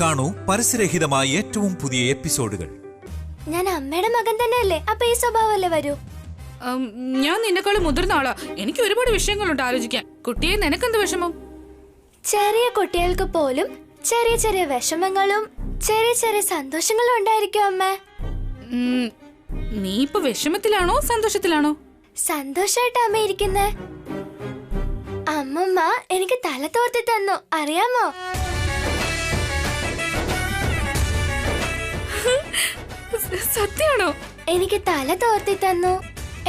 കാണൂ പരസ്യരഹിതമായ ഏറ്റവും പുതിയ എപ്പിസോഡുകൾ. ഞാൻ അമ്മയുടെ മകൻ തന്നെയല്ലേ, അപ്പൊ ഈ സ്വഭാവമല്ലേ വരൂ? ഞാൻ നിന്നെക്കാളും മുതിർന്ന ആളാ. എനിക്ക് ഒരുപാട് വിഷയങ്ങളുണ്ട് ആലോചിക്കാൻ. കുട്ടിയെ നിനക്കെന്ത് വിഷമം? ചെറിയ കുട്ടികൾക്ക് പോലും ചെറിയ ചെറിയ വിഷമങ്ങളും ചെറിയ ചെറിയ സന്തോഷങ്ങളും ഉണ്ടായിരിക്കും അമ്മ. നീ ഇപ്പൊ വിഷമത്തിലാണോ സന്തോഷത്തിലാണോ? സന്തോഷായിട്ട് അമ്മ ഇരിക്കുന്നേ. അമ്മമ്മ എനിക്ക് തല തോർത്തി തന്നു, അറിയാമോ? സത്യാണോ? എനിക്ക് തല തോർത്തി തന്നു,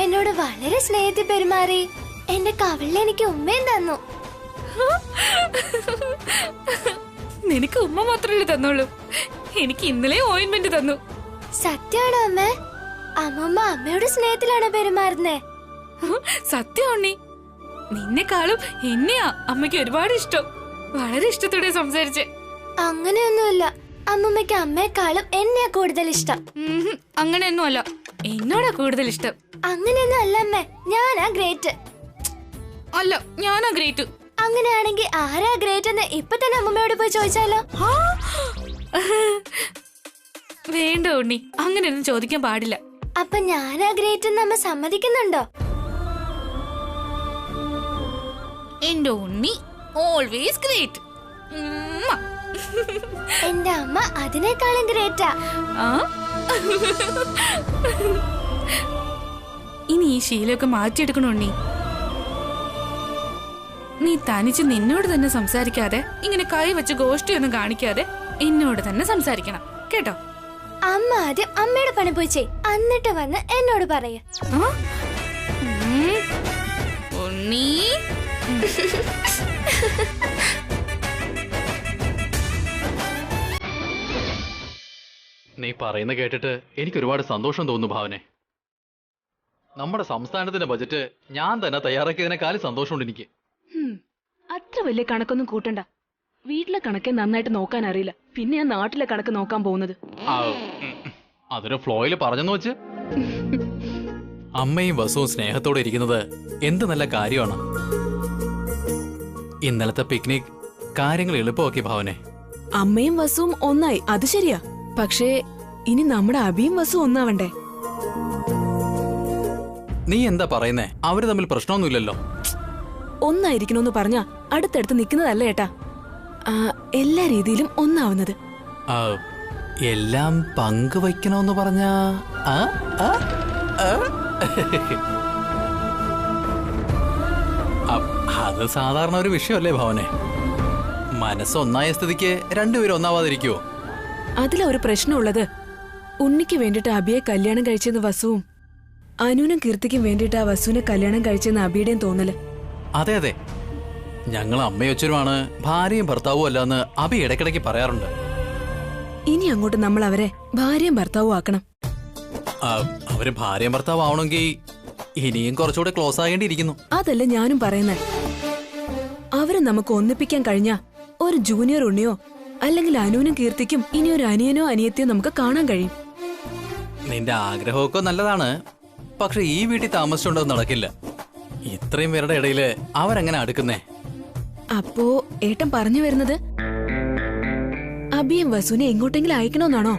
എന്നോട് വളരെ സ്നേഹത്തിൽ പെരുമാറി, എന്റെ കവിളിൽ എനിക്ക് ഉമ്മയും തന്നു. നിനക്ക് ഉമ്മ മാത്രമല്ലേ തന്നുള്ളൂ? എനിക്ക് ഇന്നലെ ഓയിന്റ്മെന്റ് തന്നു. സത്യാണോ അമ്മ? അമ്മമ്മ അമ്മയോട് സ്നേഹത്തിലാണോ പെരുമാറുന്നേ? സത്യമാണി, നിന്നെക്കാളും എന്നെയാ അമ്മയ്ക്ക് ഒരുപാട് ഇഷ്ടം. വളരെ ഇഷ്ടത്തോടെ സംസാരിച്ചേ. അങ്ങനെയൊന്നുമില്ല, അമ്മമ്മയ്ക്ക് അമ്മയെക്കാളും എന്നെയാ കൂടുതൽ ഇഷ്ടം. അങ്ങനെയൊന്നും അല്ല, എന്നോടാ കൂടുതൽ ഇഷ്ടം. അങ്ങനെയൊന്നും അല്ല അമ്മ, ഞാനാ ഗ്രേറ്റ്. അല്ല, ഞാനാ ഗ്രേറ്റ്. അങ്ങനെയാണെങ്കിൽ ആരാ ഗ്രേറ്റ് എന്ന് ഇപ്പൊ തന്നെ അമ്മമ്മയോട് പോയി ചോദിച്ചാലോ? വേണ്ട ഉണ്ണി, അങ്ങനെയൊന്നും ചോദിക്കാൻ പാടില്ല. അപ്പൊ ഞാനാ ഗ്രേറ്റ് എന്ന് അമ്മ സമ്മതിക്കുന്നുണ്ടോ? എന്റെ ഉണ്ണി ഓൾവേസ് ഗ്രേറ്റ്. എന്റെ അമ്മ അതിനേക്കാളും ഗ്രേറ്റാ. ഇനി ഈ ശീലമൊക്കെ മാറ്റിയെടുക്കണോ ഉണ്ണി? നീ തനിച്ച് നിന്നോട് തന്നെ സംസാരിക്കാതെ, ഇങ്ങനെ കൈ വെച്ച് ഗോഷ്ടിയൊന്നും കാണിക്കാതെ എന്നോട് തന്നെ സംസാരിക്കണം, കേട്ടോ? അമ്മ ആദ്യം അമ്മയുടെ പണി പോയി ചെയ്, എന്നിട്ട് വന്ന് എന്നോട് പറയ. ഉണ്ണി, നീ പറയുന്ന കേട്ടിട്ട് എനിക്ക് ഒരുപാട് സന്തോഷം തോന്നുന്നു ഭാവനെ. നമ്മുടെ സംസ്ഥാനത്തിന്റെ ബജറ്റ് ഞാൻ തന്നെ തയ്യാറാക്കിയതിനേക്കാളും സന്തോഷമുണ്ട് എനിക്ക്. അത്ര വലിയ കണക്കൊന്നും കൂട്ടണ്ട. വീട്ടിലെ കണക്കെ നന്നായിട്ട് നോക്കാൻ അറിയില്ല, പിന്നെ ഞാൻ നാട്ടിലെ കണക്ക് നോക്കാൻ പോകുന്നത്. അതൊരു ഫ്ലോയില് പറഞ്ഞെന്ന് വെച്ച്. അമ്മയും വസുവും സ്നേഹത്തോടെ ഇരിക്കുന്നത് എന്ത് നല്ല കാര്യമാണ്. ഇന്നലത്തെ പിക്നിക് കാര്യങ്ങൾ എളുപ്പമാക്കി ഭാവനെ. അമ്മയും വസുവും ഒന്നായി, അത് ശരിയാ. പക്ഷേ ഇനി നമ്മുടെ അഭിയും വസുവും ഒന്നാവണ്ടേ? നീ എന്താ പറയുന്നേ? അവര് തമ്മിൽ പ്രശ്നമൊന്നുമില്ലല്ലോ. ഒന്നായിരിക്കണോന്ന് പറഞ്ഞാ അടുത്തടുത്ത് നിൽക്കുന്നതല്ല ഏട്ടാ. എല്ലാ രീതിയിലും ഒന്നാവുന്നത്. എല്ലാം പങ്കുവയ്ക്കണോന്ന് പറഞ്ഞാ അത് സാധാരണ ഒരു വിഷയമല്ലേ ഭാവനെ? മനസ്സൊന്നായ സ്ഥിതിക്ക് രണ്ടുപേരും ഒന്നാവാതിരിക്കുവോ? അതിലാ ഒരു പ്രശ്നമുള്ളത്. ഉണ്ണിക്ക് വേണ്ടിട്ട് അബിയെ കല്യാണം കഴിച്ചെന്ന് വസുവും, അനുനും കീർത്തിക്കും വേണ്ടിട്ട് ആ വസുവിനെ കല്യാണം കഴിച്ചെന്ന് അബിയുടെയും തോന്നല്. അതെ അതെ, ഞങ്ങൾ അമ്മയൊച്ചരുമാണ്, ഭാര്യയും ഭർത്താവും അല്ലാന്ന് അബി ഇടയ്ക്കിടയ്ക്ക് പറയാറുണ്ട്. ഇനി അങ്ങോട്ട് നമ്മൾ അവരെ ഭാര്യയും ഭർത്താവും ആക്കണം. അവര് ഭാര്യയും ഭർത്താവും ആവണമെങ്കിൽ ഇനിയും കുറച്ചുകൂടെ ക്ലോസ് ആകേണ്ടിയിരിക്കുന്നു. അതല്ല ഞാനും പറയുന്നത്. അവരെ നമുക്ക് ഒന്നിപ്പിക്കാൻ കഴിഞ്ഞ ഒരു ജൂനിയർ ഉണ്ണിയോ അല്ലെങ്കിൽ അനുവിനും കീർത്തിക്കും ഇനി ഒരു അനിയനോ അനിയത്തിയോ നമുക്ക് കാണാൻ കഴിയും. നിന്റെ ആഗ്രഹമൊക്കെ നല്ലതാണ്, പക്ഷെ ഈ വീട്ടിൽ താമസിച്ചുകൊണ്ടത് നടക്കില്ല. ഇത്രയും പേരുടെ ഇടയില് അവരെങ്ങനെ അടുക്കുന്നേ? അപ്പോ ഏട്ടൻ പറഞ്ഞു വരുന്നത് അബിയും വസുവിനെ എങ്ങോട്ടെങ്കിലും അയക്കണമെന്നാണോ?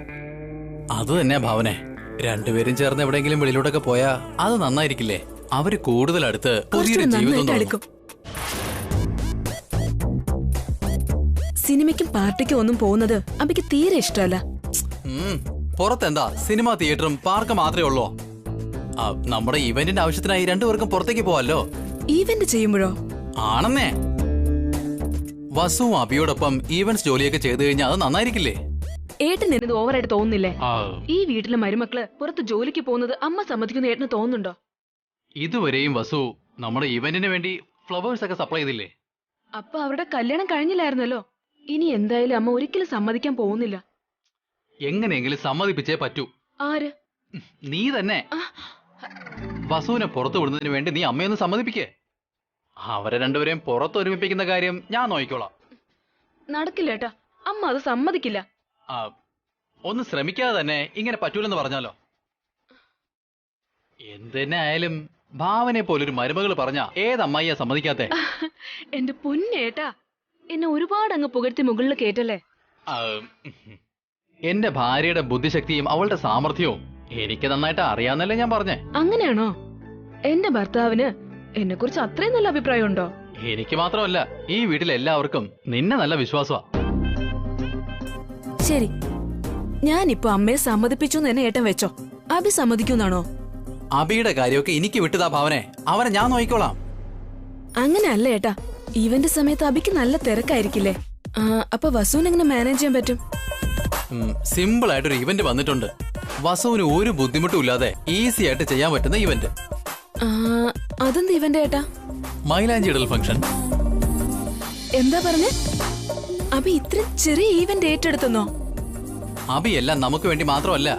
അത് തന്നെ ഭാവനെ. രണ്ടുപേരും ചേർന്ന് എവിടെയെങ്കിലും വെളിയിലോട്ടൊക്കെ പോയാ അത് നന്നായിരിക്കില്ലേ? അവര് കൂടുതൽ അടുത്ത് പുതിയൊരു ജീവിതം തുടങ്ങും. സിനിമയ്ക്കും പാർട്ടിക്കും ഒന്നും പോകുന്നത് അബിക്ക് തീരെ ഇഷ്ടമല്ല. പുറത്തെന്താ സിനിമ തിയേറ്ററും പാർക്കും മാത്രമേ ഉള്ളൂ. നമ്മുടെ ഇവന്റിന്റെ ആവശ്യത്തിനായി രണ്ടുപേർക്കും പുറത്തേക്ക് പോവാല്ലോ. ഈവന്റ് ചെയ്യുമ്പോഴോ? ആണെന്നേ. വസുവും അബിയോടൊപ്പം ഈവന്റ്സ് ജോലിയൊക്കെ ചെയ്തു കഴിഞ്ഞാൽ അത് നന്നായിരിക്കില്ലേ? ഏട്ടൻ എന്നത് ഓവറായിട്ട് തോന്നുന്നില്ലേ? ഈ വീട്ടിലെ മരുമക്കള് പുറത്ത് ജോലിക്ക് പോകുന്നത് അമ്മ സമ്മതിക്കുന്ന ഏട്ടന് തോന്നുന്നുണ്ടോ? ഇതുവരെയും വസു നമ്മുടെ ഇവന്റിന് വേണ്ടി ഫ്ലവേഴ്സ് ഒക്കെ സപ്ലൈ ചെയ്തില്ലേ? അപ്പൊ അവരുടെ കല്യാണം കഴിഞ്ഞില്ലായിരുന്നല്ലോ. ഇനി എന്തായാലും അമ്മ ഒരിക്കലും സമ്മതിക്കാൻ പോകുന്നില്ല. എങ്ങനെയെങ്കിലും സമ്മതിപ്പിച്ചേ പറ്റൂ. ആര്? നീ തന്നെ. വസുവിനെ പുറത്തു വിടുന്നതിന് വേണ്ടി നീ അമ്മയൊന്ന് സമ്മതിപ്പിക്കേ. അവരെ രണ്ടുപേരെയും പുറത്ത് ഒരുമിപ്പിക്കുന്ന കാര്യം ഞാൻ നോക്കിക്കോളാം. നടക്കില്ല ഏട്ടാ, അമ്മ അത് സമ്മതിക്കില്ല. ഒന്ന് ശ്രമിക്കാതെ തന്നെ ഇങ്ങനെ പറ്റൂലെന്ന് പറഞ്ഞാലോ? എന്തെന്നെ ആയാലും ഭാവനെ പോലൊരു മരുമകൾ പറഞ്ഞ ഏതമ്മയ്യ സമ്മതിക്കാത്തെ? എന്റെ പൊന്നേട്ടാ, എന്നെ ഒരുപാട് അങ്ങ് പുകഴ്ത്തി മുകളിൽ കേട്ടല്ലേ. എന്റെ ഭാര്യയുടെ ബുദ്ധിശക്തിയും അവളുടെ സാമർഥ്യവും എനിക്ക് നന്നായിട്ട് അറിയാന്നല്ലേ ഞാൻ പറഞ്ഞേ. അങ്ങനെയാണോ? എന്റെ ഭർത്താവിന് എന്നെ കുറിച്ച് അത്രയും നല്ല അഭിപ്രായം ഉണ്ടോ? എനിക്ക് മാത്രമല്ല, ഈ വീട്ടിലെ എല്ലാവർക്കും നിന്നെ നല്ല വിശ്വാസമാ. ശരി, ഞാനിപ്പോ അമ്മയെ സമ്മതിപ്പിച്ചു എന്ന് എന്നെ ഏട്ടൻ വെച്ചോ. അഭി സമ്മതിക്കുന്നാണോ? അബിയുടെ കാര്യമൊക്കെ എനിക്ക് വിട്ടതാ ഭാവനെ, അവനെ ഞാൻ നോക്കിക്കോളാം. അങ്ങനെയല്ല ഏട്ടാ, ഇവന്റ് സമയത്ത് അഭിക്ക് നല്ല തിരക്കായിരിക്കില്ലേ? അപ്പൊ വസുവിന് എങ്ങനെ മാനേജ് ചെയ്യാൻ പറ്റും? സിമ്പിൾ ആയിട്ടൊരു ഇവന്റ് വന്നിട്ടുണ്ട്. വസുവിന് ഒരു ബുദ്ധിമുട്ടും ഇല്ലാതെ ഈസി ആയിട്ട് ചെയ്യാൻ പറ്റുന്ന ഇവന്റ്. അതെന്ത് ഇവന്റ് ഏട്ടാ? മൈലാഞ്ചിടൽ ഫംഗ്ഷൻ. എന്താ പറഞ്ഞേ? അഭി ഇത്ര ചെറിയ ഈവന്റ് ഏറ്റെടുത്തെന്നോ? അബി എല്ലാം നമുക്ക് വേണ്ടി മാത്രമല്ല,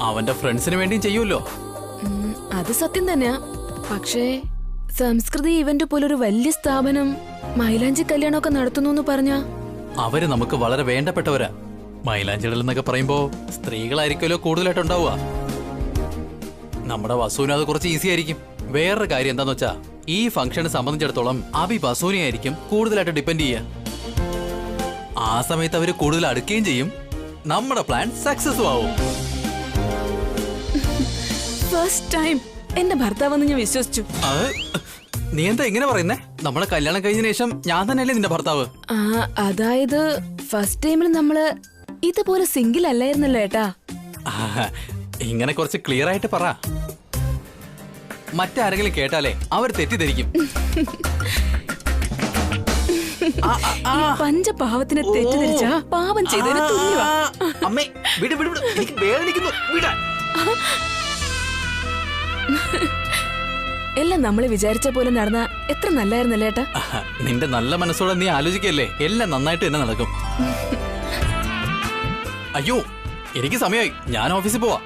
അവന്റെ ഫ്രണ്ട്സിന് വേണ്ടിയും ചെയ്യൂല്ലോ. അത് സത്യം തന്നെയാ. പക്ഷേ സംസ്കൃതി ഇവന്റ് പോലൊരു വലിയ സ്ഥാപനം മൈലാഞ്ചി കല്യാണമൊക്കെ നടത്തുന്നു പറഞ്ഞ അവര് നമുക്ക് വളരെ വേണ്ടപ്പെട്ടവരാ. മൈലാഞ്ചിടൽ എന്നൊക്കെ പറയുമ്പോ സ്ത്രീകളായിരിക്കുമല്ലോ കൂടുതലായിട്ടുണ്ടാവുക. നമ്മുടെ വസുവിന് അത് കുറച്ച് ഈസി ആയിരിക്കും. വേറൊരു കാര്യം എന്താന്ന് വെച്ചാ, ഈ ഫംഗ്ഷനെ സംബന്ധിച്ചിടത്തോളം അബി വസുവിനെ ആയിരിക്കും കൂടുതലായിട്ട് ഡിപ്പെൻഡ് ചെയ്യുക. ആ സമയത്ത് അവര് കൂടുതൽ അടുക്കുകയും ചെയ്യും. നമ്മുടെ പ്ലാൻ സക്സസ് ആവും. ഫസ്റ്റ് ടൈം എന്റെ ഭർത്താവെന്ന് ഞാൻ വിശ്വസിച്ചു. നീ എന്താ ഇങ്ങനെ പറയുന്നേ? നമ്മളെ കല്യാണം കഴിഞ്ഞ ശേഷം ഞാൻ തന്നെയല്ലേ നിന്റെ ഭർത്താവ്? അതായത് ഫസ്റ്റ് ടൈമിൽ നമ്മള് ഇതുപോലെ സിംഗിൾ അല്ലായിരുന്നല്ലോ ഏട്ടാ. ഇങ്ങനെ കുറച്ച് ക്ലിയർ ആയിട്ട് പറ. മറ്റാരെങ്കിലും കേട്ടാലേ അവർ തെറ്റിദ്ധരിക്കും. പഞ്ചപാവത്തിനെ തെറ്റിദ്ധരിച്ച പാപം ചെയ്തതിന് തുല്യവാ. അമ്മേ, വിട് വിട് വിട്, എനിക്ക് വേദനിക്കുന്നു, വിടാൻ. എല്ലാം നമ്മള് വിചാരിച്ച പോലെ നടന്ന എത്ര നല്ലായിരുന്നല്ലേ ഏട്ടാ? നിന്റെ നല്ല മനസ്സോടെ നീ ആലോചിക്കല്ലേ, എല്ലാം നന്നായിട്ട് തന്നെ നടക്കും. അയ്യോ, എനിക്ക് സമയമായി, ഞാൻ ഓഫീസിൽ പോവാ.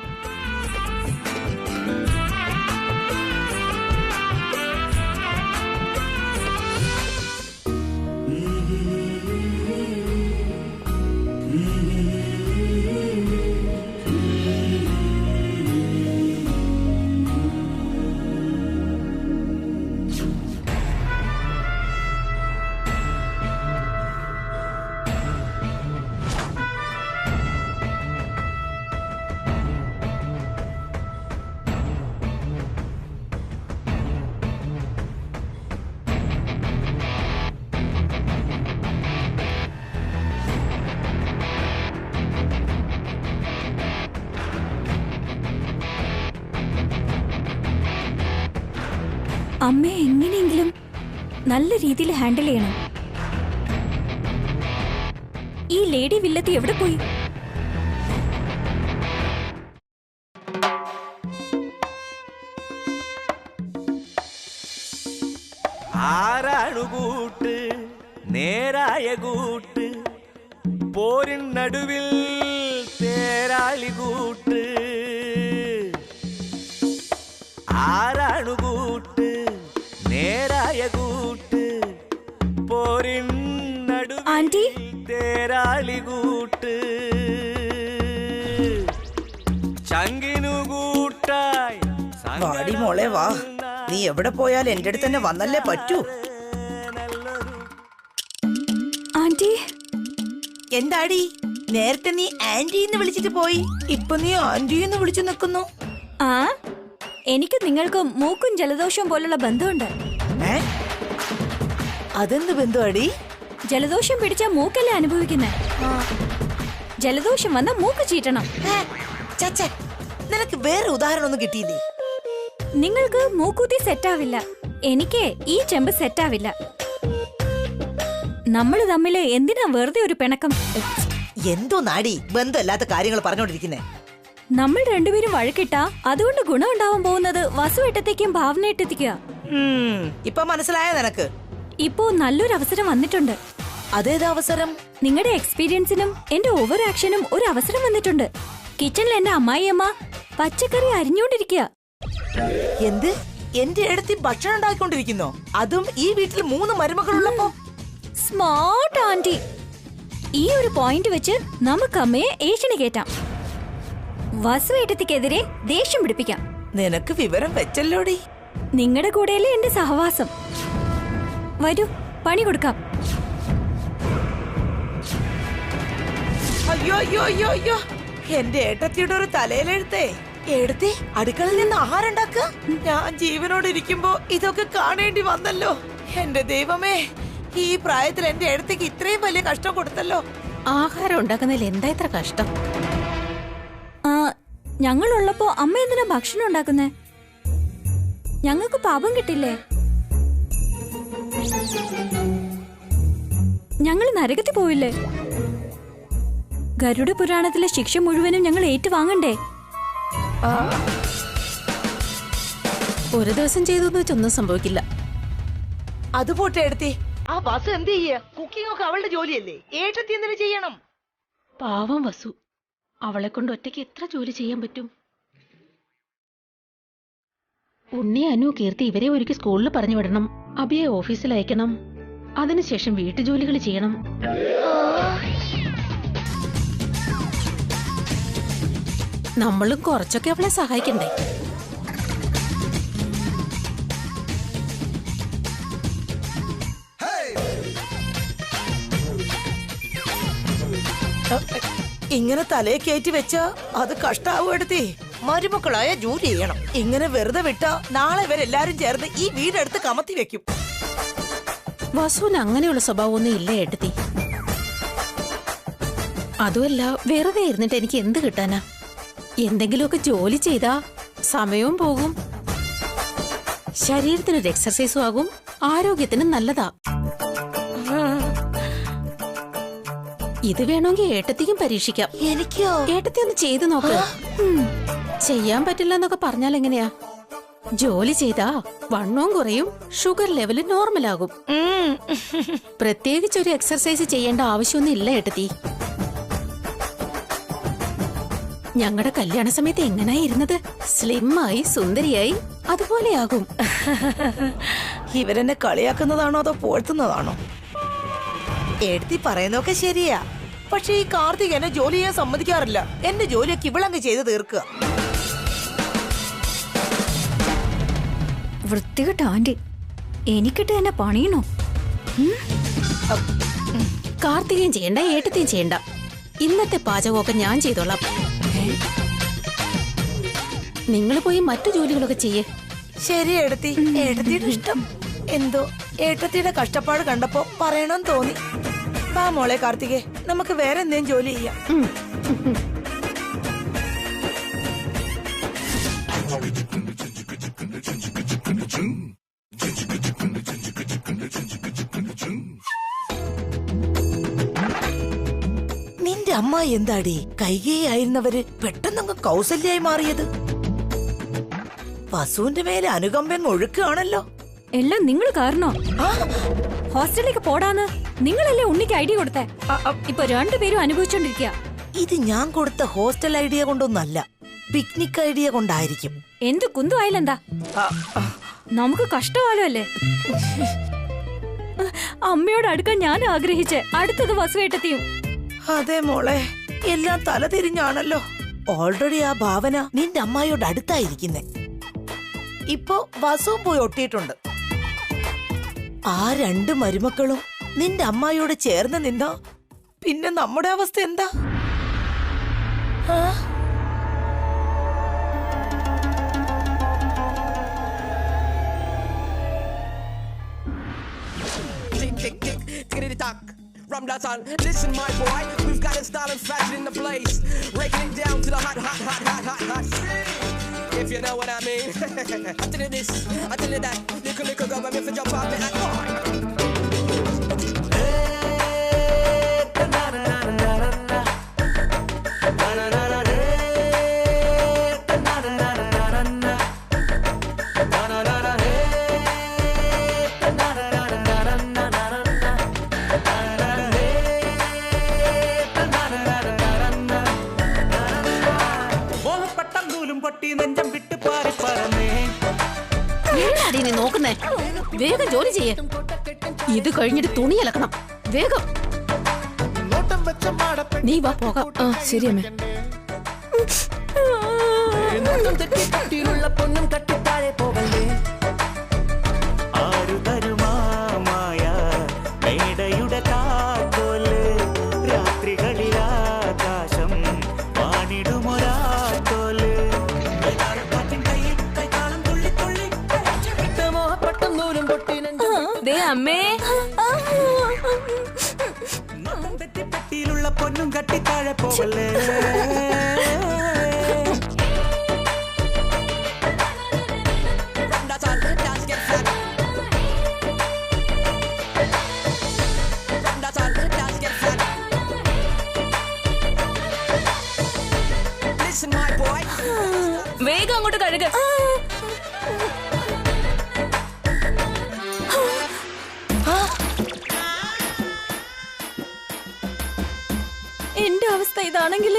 അമ്മയെ എങ്ങനെയെങ്കിലും നല്ല രീതിയിൽ ഹാൻഡിൽ ചെയ്യണം. ഈ ലേഡി വില്ലത്തി എവിടെ പോയി? ആരാണു കൂട്ട്, നേരായ കൂട്ട്, പോരിൻ നടുവിൽ തേരാളി കൂട്ട്. ആരാണു കൂട്ട്, നേരായ കൂട്ട്, പോരിൻ നടുവിൽ തേരാളി കൂട്ട്. ചങ്കിനു കൂട്ടായി വാടി മോളെ വാ. നീ എവിടെ പോയാൽ എന്റെ അടുത്ത് തന്നെ വന്നല്ലേ പറ്റൂ. ആന്റി, എന്താടി നേരത്തെ നീ ആന്റി എന്ന് വിളിച്ചിട്ട് പോയി, ഇപ്പൊ നീ ആന്റി എന്ന് വിളിച്ചു നിൽക്കുന്നു. ആ എനിക്ക് നിങ്ങൾക്ക് മൂക്കും ജലദോഷവും പോലുള്ള ബന്ധമുണ്ട്. അതെന്ത് ബന്ധുവാടി? ജലദോഷം പിടിച്ച മൂക്കല്ലേ അനുഭവിക്കുന്നേ. ജലദോഷം വന്ന മൂക്ക് ചീറ്റണം. ചച്ച, നിനക്ക് വേറെ ഉദാഹരണം ഒന്നും കിട്ടിയില്ലേ? നിങ്ങൾക്ക് മൂക്കൂത്തി സെറ്റാവില്ല, എനിക്ക് ഈ ചെമ്പ് സെറ്റാവില്ല. നമ്മൾ തമ്മില് എന്തിനാ വെറുതെ ഒരു പിണക്കം? എന്തോ നാടി ബന്ധമില്ലാത്ത കാര്യങ്ങൾ പറഞ്ഞോണ്ടിരിക്കുന്നേ. നമ്മൾ രണ്ടുപേരും വഴക്കിട്ടാ അതുകൊണ്ട് ഗുണം ഉണ്ടാവാൻ പോകുന്നത് വസുവേട്ടത്തേക്കും ഭാവനേട്ടത്തേക്കാ. ഇപ്പൊ മനസ്സിലായ നിനക്ക്? ഇപ്പോ നല്ലൊരു അവസരം വന്നിട്ടുണ്ട്. അതേത് അവസരം? നിങ്ങളുടെ എക്സ്പീരിയൻസിനും എന്റെ ഓവർ ആക്ഷനും ഒരു അവസരം വന്നിട്ടുണ്ട്. കിച്ചണിൽ എന്റെ അമ്മായിയമ്മ പച്ചക്കറി അരിഞ്ഞോണ്ടിരിക്കുക. എന്ത്? എന്റെ അടുത്ത് ഭക്ഷണം ഉണ്ടാക്കിക്കൊണ്ടിരിക്കുന്നോ? അതും ഈ വീട്ടിൽ 3 മരുമകളുള്ളപ്പോ? Smart anti. ഈ ഒരു പോയിന്റ് വെച്ച് നമുക്ക് അമ്മയെ ഏഷ്യന് കേറ്റാം. വസുവേട്ടത്തിക്കെതിരെ ദേഷ്യം പിടിപ്പിക്കാം. നിനക്ക് വിവരം വെച്ചല്ലോടി. നിങ്ങളുടെ കൂടെയല്ലേ എന്റെ സഹവാസം. വരൂ, പണി കൊടുക്കാം. അയ്യോ അയ്യോ അയ്യോ അയ്യോ, എന്റെ ഏട്ടത്തിയുടെ ഒരു തലയിലെഴുത്തേ. എടുത്തി അടുക്കളയിൽ നിന്ന് ആഹാരം ഉണ്ടാക്കുക. ഞാൻ ജീവനോട് ഇരിക്കുമ്പോ ഇതൊക്കെ കാണേണ്ടി വന്നല്ലോ. എന്റെ ദൈവമേ, ഈ പ്രായത്തിൽ എന്റെ ഏട്ടത്തിക്ക് ഇത്രയും വലിയ കഷ്ടം കൊടുത്തല്ലോ. ആഹാരം ഉണ്ടാക്കുന്നതിൽ എന്താ ഇത്ര കഷ്ടം? ഞങ്ങളുള്ളപ്പോ അമ്മ എന്തിനാ ഭക്ഷണം ഉണ്ടാക്കുന്നേ? ഞങ്ങൾക്ക് പാപം കിട്ടില്ലേ? ഞങ്ങൾ നരകത്തിൽ പോവില്ലേ? ഗരുഡ പുരാണത്തിലെ ശിക്ഷ മുഴുവനും ഞങ്ങൾ ഏറ്റുവാങ്ങണ്ടേ? ഒരു ദിവസം ചെയ്തു വെച്ചൊന്നും സംഭവിക്കില്ല. അത് പോട്ടെ എടുത്തി, ആ വസു എന്ത് ചെയ്യ? കുക്കിംഗ് ഒക്കെ അവളുടെ ജോലിയല്ലേ, ഏട്ടത്തി എന്തിനു ചെയ്യണം? പാവം വസു, അവളെ കൊണ്ട് ഒറ്റയ്ക്ക് എത്ര ജോലി ചെയ്യാൻ പറ്റും? ഉണ്ണി, അനു, കീർത്തി ഇവരെ ഒരുക്കി സ്കൂളിൽ പറഞ്ഞു വിടണം. അബിയെ ഓഫീസിൽ അയക്കണം. അതിനുശേഷം വീട്ടുജോലികൾ ചെയ്യണം. നമ്മളും കുറച്ചൊക്കെ അവളെ സഹായിക്കണ്ടേ? ഇങ്ങനെ തലയെ കയറ്റി വെച്ച അത് കഷ്ടാവും എടുത്തി. മരുമക്കളായ ജോലി ചെയ്യണം. ഇങ്ങനെ വെറുതെ വിട്ടാ നാളെ ഇവരെല്ലാരും ചേർന്ന് ഈ വീടെടുത്ത് കമത്തി വെക്കും. വസുവിന് അങ്ങനെയുള്ള സ്വഭാവമൊന്നും ഇല്ല ഏട്ടത്തി. അതുമല്ല, വെറുതെ ഇരുന്നിട്ട് എനിക്ക് എന്ത് കിട്ടാനാ? എന്തെങ്കിലുമൊക്കെ ജോലി ചെയ്താ സമയവും പോകും, ശരീരത്തിനൊരു എക്സർസൈസും ആകും, ആരോഗ്യത്തിന് നല്ലതാ. ഇത് വേണമെങ്കിൽ ഏട്ടത്തിക്കും പരീക്ഷിക്കാം. എനിക്കോ? ഏട്ടത്തി ഒന്ന് ചെയ്തു നോക്ക്. ചെയ്യാൻ പറ്റില്ല എന്നൊക്കെ പറഞ്ഞാൽ എങ്ങനെയാ? ജോലി ചെയ്താ വണ്ണവും കുറയും, ഷുഗർ ലെവല് നോർമലാകും. പ്രത്യേകിച്ച് ഒരു എക്സർസൈസ് ചെയ്യേണ്ട ആവശ്യമൊന്നും ഇല്ല ഏട്ടത്തി. ഞങ്ങളുടെ കല്യാണ സമയത്ത് എങ്ങനെയായിരുന്നത്? സ്ലിമ്മായി സുന്ദരിയായി അതുപോലെയാകും. ഇവരെന്നെ കളിയാക്കുന്നതാണോ അതോ പോഴ്ത്തുന്നതാണോ? എടുത്തി പറയുന്നൊക്കെ ശരിയാ, പക്ഷെ ഈ കാർത്തിക് എന്നെ ജോലി ചെയ്യാൻ സമ്മതിക്കാറില്ല. എന്റെ ജോലിയൊക്കെ ഇവളങ്ങ് ചെയ്ത് തീർക്കുക. വൃത്തികെട്ട ആന്റി, എനിക്കിട്ട് എന്നെ പണിയണോ? കാർത്തികയും ചെയ്യണ്ട, ഏട്ടത്തെയും ചെയ്യണ്ട. ഇന്നത്തെ പാചകമൊക്കെ ഞാൻ ചെയ്തോളാം. നിങ്ങൾ പോയി മറ്റു ജോലികളൊക്കെ ചെയ്യേ. ശരി എടുത്തി, ഏട്ടത്തിയുടെ ഇഷ്ടം. എന്തോ ഏട്ടത്തിയുടെ കഷ്ടപ്പാട് കണ്ടപ്പോ പറയണമെന്ന് തോന്നി. വാ മോളെ കാർത്തികേ, നമുക്ക് വേറെ എന്തെങ്കിലും ജോലി ചെയ്യാം. നിന്റെ അമ്മ എന്താടി കൈകേയായിരുന്നവര് പെട്ടെന്നങ്ങ് കൗസല്യായി മാറിയത്? വസുവിന്റെ മേലെ അനുകമ്പൻ ഒഴുക്കുകയാണല്ലോ. എല്ലാം നിങ്ങൾ കാരണോ? ഹോസ്റ്റലിലേക്ക് പോടാന്ന് നിങ്ങളല്ലേ ഉണ്ണിക്ക് ഐഡിയ കൊടുത്തേ? ഇപ്പൊ രണ്ടുപേരും അനുഭവിച്ചോണ്ടിരിക്കുക. ഇത് ഞാൻ കൊടുത്ത ഹോസ്റ്റൽ ഐഡിയ കൊണ്ടൊന്നല്ല, പിക്നിക് ഐഡിയ കൊണ്ടായിരിക്കും. എന്ത് കുന്തു ആയില്ലെന്താ? നമുക്ക് കഷ്ടകാലമല്ലേ? അമ്മയോട് അടുക്കാൻ ഞാൻ ആഗ്രഹിച്ചേ, അടുത്തത് വസുവേട്ടത്തെയും. അതെ മോളെ, എല്ലാം തല തിരിഞ്ഞാണല്ലോ. ഓൾറെഡി ആ ഭാവന നിന്റെ അമ്മായിയോട് അടുത്തായിരിക്കുന്നേ. ഇപ്പൊ വസുവും പോയി ഒട്ടിയിട്ടുണ്ട്. ആ രണ്ട് മരുമക്കളും നിന്റെ അമ്മായിയോട് ചേർന്ന് നിന്നാ പിന്നെ നമ്മുടെ അവസ്ഥ എന്താ? Ramdatan, listen my boy, we've got a style and fashion in the place, breaking it down to the hot, hot, hot, hot, hot, hot shit. If you know what I mean. I tell you this, I tell you that, little go, I'm in for your pop it at all. നോക്കുന്നേ, വേഗം ജോലി ചെയ്യേ. ഇത് കഴിഞ്ഞിട്ട് തുണി അലക്കണം. വേഗം നീ വാ പോകാം. ശരി അമ്മേ. പൊന്നും കട്ടിത്താഴെ പോകല്ലേ ആരു തരുമായ മേടയുടെ താക്കോല് രാത്രികളിലാകാ അമ്മേ. പെട്ടിയിലുള്ള പൊന്നും കട്ടി താഴെ പോകല്ലേ. വേഗം അങ്ങോട്ട് കഴുക. എന്റെ അവസ്ഥ ഇതാണെങ്കിൽ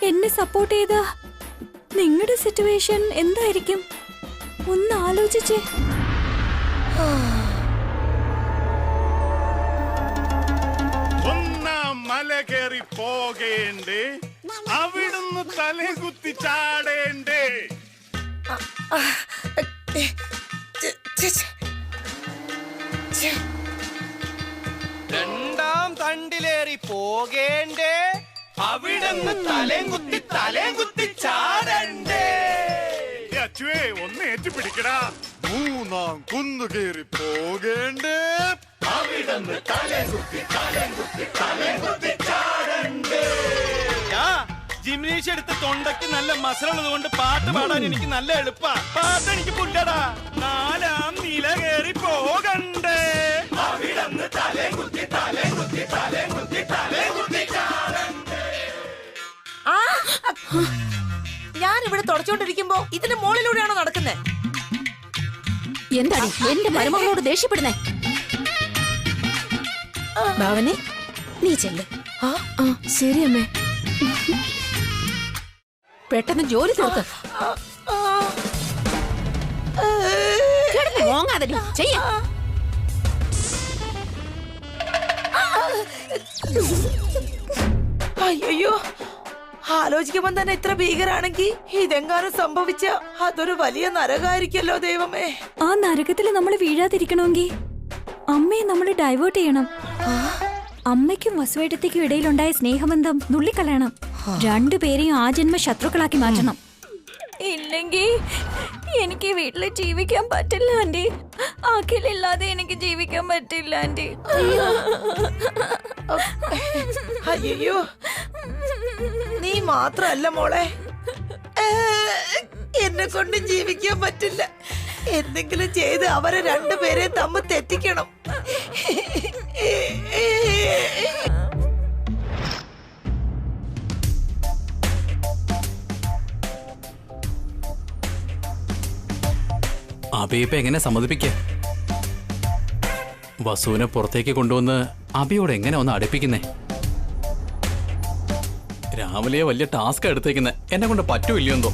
എന്നെ സപ്പോർട്ട് ചെയ്ത നിങ്ങളുടെ സിറ്റുവേഷൻ എന്തായിരിക്കും ഒന്ന് ആലോചിച്ചേ. ഒന്നാം മല കയറി പോകേണ്ടേ, അവിടുന്ന് തലകുത്തി ചാടേണ്ടേ. രണ്ടാം തണ്ടിലേറി പോകേണ്ടേ, അവിടുന്ന് തലേം കുത്തി ചാടണ്ടേ. അച്ചുവേ ഒന്ന് ഏറ്റുപിടിക്കടാ. മൂന്നാം കുന്നു കയറി പോകേണ്ടേ, അവിടുന്ന് തലേം കുത്തി ചാടണ്ടേ. ജിംനേഷ്യം എടുത്ത് തൊണ്ടയ്ക്ക് നല്ല മസലുള്ളത് കൊണ്ട് പാട്ട് പാടാൻ എനിക്ക് നല്ല എളുപ്പാ. പാട്ട് എനിക്ക് പുല്ലടാ. നാലാം നില കയറി പോകണ്ടേ, അവിടുന്ന് തലേം കുത്തി ചാടണ്ടേ. ഞാൻ ഇവിടെ തുടച്ചോണ്ടിരിക്കുമ്പോ ഇതിന്റെ മുകളിലൂടെയാണോ നടക്കുന്നത്? എന്താടി എന്റെ മരുമകളോട് ദേഷ്യപ്പെടുന്നേ? ഭാവനെ നീ ചെല്ല്. ശരി അമ്മേ. പെട്ടെന്ന് ജോലി തീർക്ക്. മോങ്ങാതെ ചെയ്യ. അയ്യോ, ആലോചിക്കുമ്പോ തന്നെ ഇത്ര ഭീകരാണെങ്കി ഇതെങ്ങാനും സംഭവിച്ച അതൊരു വലിയ നരകായിരിക്കല്ലോ ദൈവമേ. ആ നരകത്തിൽ നമ്മൾ വീഴാതിരിക്കണമെങ്കിൽ അമ്മയെ നമ്മൾ ഡൈവേർട്ട് ചെയ്യണം. അമ്മയ്ക്കും വസുവേട്ടത്തേക്കും ഇടയിലുണ്ടായ സ്നേഹബന്ധം നുള്ളിക്കളയണം. രണ്ടുപേരെയും ആ ജന്മ ശത്രുക്കളാക്കി മാറ്റണം. ഇല്ലെങ്കിൽ എനിക്ക് വീട്ടില് ജീവിക്കാൻ പറ്റില്ല ആന്റി. അഖിലില്ലാതെ എനിക്ക് ജീവിക്കാൻ പറ്റില്ല ആന്റി. അയ്യോ, നീ മാത്രല്ല മോളെ, എന്നെ കൊണ്ട് ജീവിക്കാൻ പറ്റില്ല. എന്തെങ്കിലും ചെയ്ത് അവരെ രണ്ടുപേരെ തമ്മിൽ തെറ്റിക്കണം. അബി ഇപ്പൊ എങ്ങനെ സമ്മതിപ്പിക്ക? വസുവിനെ പുറത്തേക്ക് കൊണ്ടുവന്ന് അബിയോട് എങ്ങനെ ഒന്ന് അടുപ്പിക്കുന്നേ? രാവിലെ വലിയ ടാസ്ക് എടുത്തേക്കുന്നേ. എന്നെ കൊണ്ട് പറ്റൂല്ലയോ എന്തോ.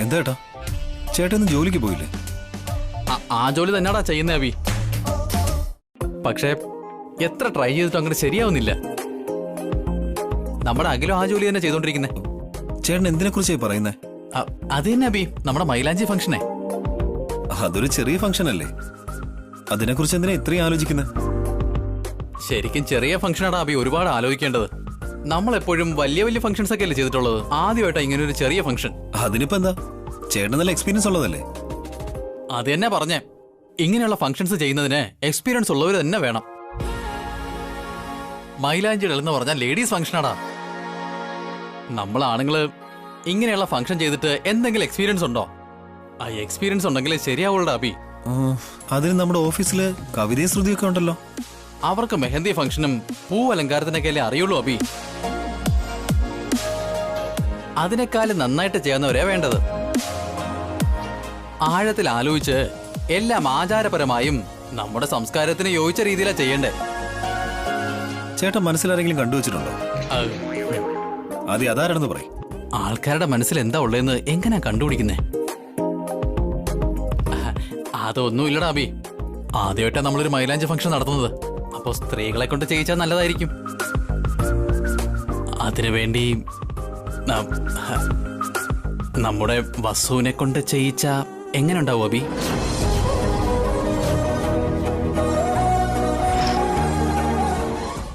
എന്താ ഏട്ടാ, ചേട്ടൻ ജോലിക്ക് പോയില്ലേ? ആ ജോലി തന്നെയാടാ ചെയ്യുന്നേ അബി. പക്ഷേ എത്ര ട്രൈ ചെയ്തിട്ടും അങ്ങനെ ശരിയാവുന്നില്ല. നമ്മുടെ അഖിലും ആ ജോലി തന്നെ ചെയ്തോണ്ടിരിക്കുന്നേ. ചേട്ടൻ എന്തിനെ കുറിച്ചായി പറയുന്നേ? അത് തന്നെ അബി, നമ്മുടെ മൈലാഞ്ചി ഫംഗ്ഷനെ. അതൊരു ചെറിയ ഫംഗ്ഷൻ അല്ലേ, അതിനെ കുറിച്ച് എന്തിനാ ഇത്രയും ആലോചിക്കുന്നത്? ശരിക്കും ചെറിയ ഫംഗ്ഷനാണ് അബി ഒരുപാട് ആലോചിക്കേണ്ടത്. നമ്മളെപ്പോഴും വലിയ വലിയ ഫംഗ്ഷൻസ് ഒക്കെ അല്ലേ ചെയ്തിട്ടുള്ളത്. ആദ്യമായിട്ടാ ഇങ്ങനെ ഒരു ചെറിയ ഫംഗ്ഷൻ. അതിനിപ്പോ എന്താ, ചേട്ടൻ നല്ല എക്സ്പീരിയൻസ് ഉള്ളതല്ലേ? അത് തന്നെ പറഞ്ഞേ, ഇങ്ങനെയുള്ള ഫംഗ്ഷൻസ് ചെയ്യുന്നതിന് എക്സ്പീരിയൻസ് ഉള്ളവർ തന്നെ വേണം. മൈലാഞ്ചിടൽ എന്ന് പറഞ്ഞാൽ ലേഡീസ് ഫംഗ്ഷനാടാ. നമ്മൾ ആണുങ്ങള് ഇങ്ങനെയുള്ള ഫംഗ്ഷൻ ചെയ്തിട്ട് എന്തെങ്കിലും എക്സ്പീരിയൻസ് ഉണ്ടോ? ആ എക്സ്പീരിയൻസ് ഉണ്ടെങ്കിലേ ശരിയാവുള്ളൂ അബി. അതിന് നമ്മുടെ ഓഫീസില് കവിതയും ശ്രുതിയൊക്കെ ഉണ്ടല്ലോ. അവർക്ക് മെഹന്തി ഫംഗ്ഷനും പൂവലങ്കാരത്തിനൊക്കെ അല്ലേ അറിയുള്ളൂ അബി. അതിനേക്കാളും നന്നായിട്ട് ചെയ്യുന്നവരെ വേണ്ടത്. ആഴത്തിൽ ആലോചിച്ച് എല്ലാം ആചാരപരമായും നമ്മുടെ സംസ്കാരത്തിന് യോജിച്ച രീതിയിലാ ചെയ്യണ്ടേ. ചേട്ടൻ മനസ്സിലാരെങ്കിലും കണ്ടുവച്ചിട്ടുണ്ടോ? ആദ്യം അതാരാണെന്ന് പറയും. ആൾക്കാരുടെ മനസ്സിൽ എന്താ ഉള്ളതെന്ന് എങ്ങനെയാ കണ്ടുപിടിക്കുന്നേ? അതൊന്നും ഇല്ലടാ അബി. ആദ്യമായിട്ടാ നമ്മളൊരു മൈലാഞ്ചി ഫംഗ്ഷൻ നടത്തുന്നത്. അപ്പൊ സ്ത്രീകളെ കൊണ്ട് ചെയ്യിച്ചാൽ നല്ലതായിരിക്കും. അതിനുവേണ്ടി നമ്മുടെ വസുവിനെ കൊണ്ട് ചെയ്യിച്ച എങ്ങനെ ഉണ്ടാവും അബി?